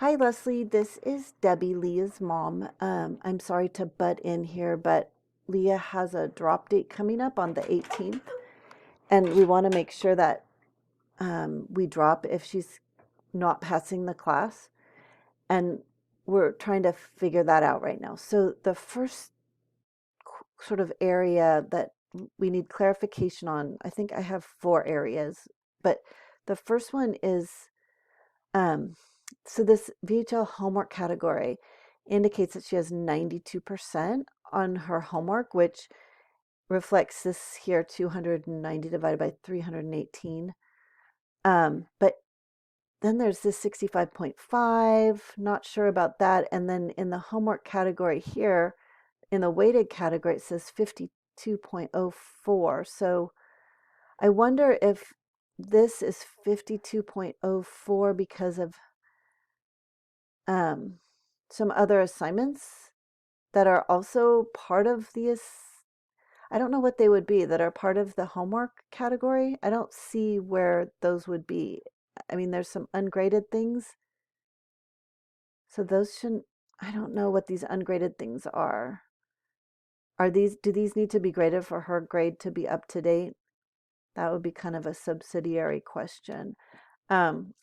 Hi, Leslie. This is Debbie, Leah's mom. I'm sorry to butt in here, but Leah has a drop date coming up on the 18th, and we want to make sure that we drop if she's not passing the class. And we're trying to figure that out right now. So, the first sort of area that we need clarification on, I think I have 4 areas, but the first one is um, so this VHL homework category indicates that she has 92% on her homework, which reflects this here 290 divided by 318. But then there's this 65.5, not sure about that. And then in the homework category here, in the weighted category, it says 52.04. So I wonder if this is 52.04 because of some other assignments that are also part of the, I don't know what they would be, that are part of the homework category. I don't see where those would be. I mean, there's some ungraded things. So those shouldn't, I don't know what these ungraded things are. Do these need to be graded for her grade to be up to date? That would be kind of a subsidiary question. Um,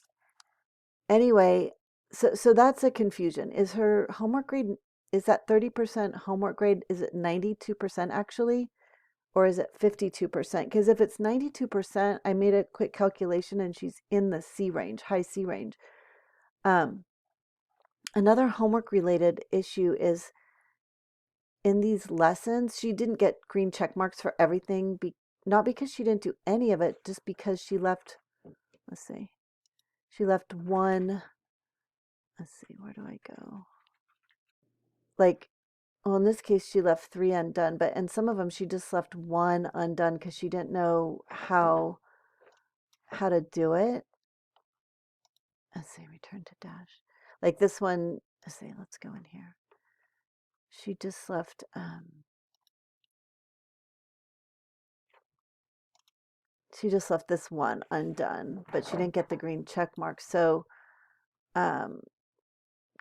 anyway, so that's a confusion. Is her homework grade, is that 30% homework grade, is it 92% actually? Or is it 52%? Because if it's 92%, I made a quick calculation and she's in the C range, high C range. Another homework related issue is in these lessons, she didn't get green check marks for everything, not because she didn't do any of it, just because she left, let's see, she left one, let's see, where do I go? Like, well, in this case, she left 3 undone, but in some of them, she just left 1 undone because she didn't know how to do it. Let's see, return to dash. Like this one, let's see, let's go in here. She just left, this one undone, but she didn't get the green check mark. So,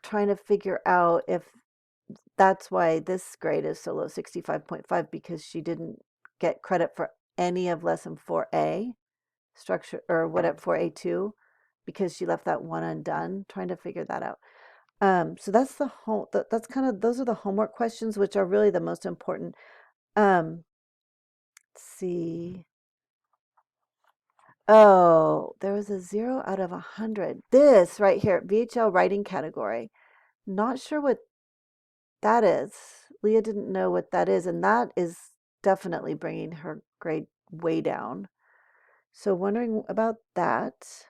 trying to figure out if that's why this grade is so low, 65.5, because she didn't get credit for any of lesson 4A structure, or whatever, 4A2, because she left that one undone. Trying to figure that out. So that's that's kind of, those are the homework questions, which are really the most important. Let's see. Oh, there was a 0 out of 100. This right here, VHL writing category. Not sure what that is. Leah didn't know what that is, and that is definitely bringing her grade way down. So wondering about that.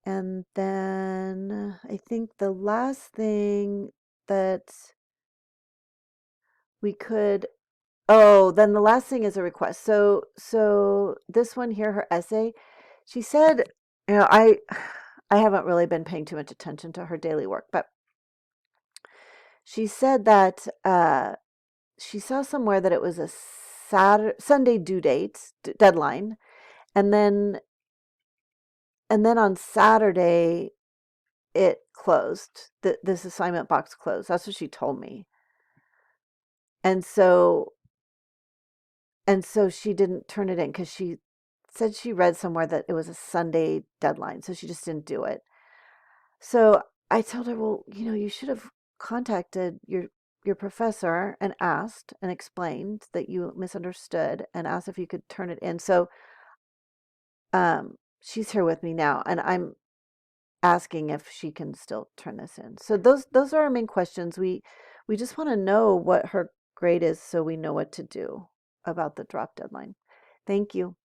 And then I think the last thing that we could, oh, then the last thing is a request. So this one here, her essay, she said, I haven't really been paying too much attention to her daily work, but she said that she saw somewhere that it was a Sunday due date deadline, and then on Saturday it closed. This assignment box closed. That's what she told me. And so she didn't turn it in because she said she read somewhere that it was a Sunday deadline, so she just didn't do it. So I told her, well, you should have contacted your professor and asked and explained that you misunderstood and asked if you could turn it in. So she's here with me now, and I'm asking if she can still turn this in. So those are our main questions. We just want to know what her grade is so we know what to do about the drop deadline. Thank you.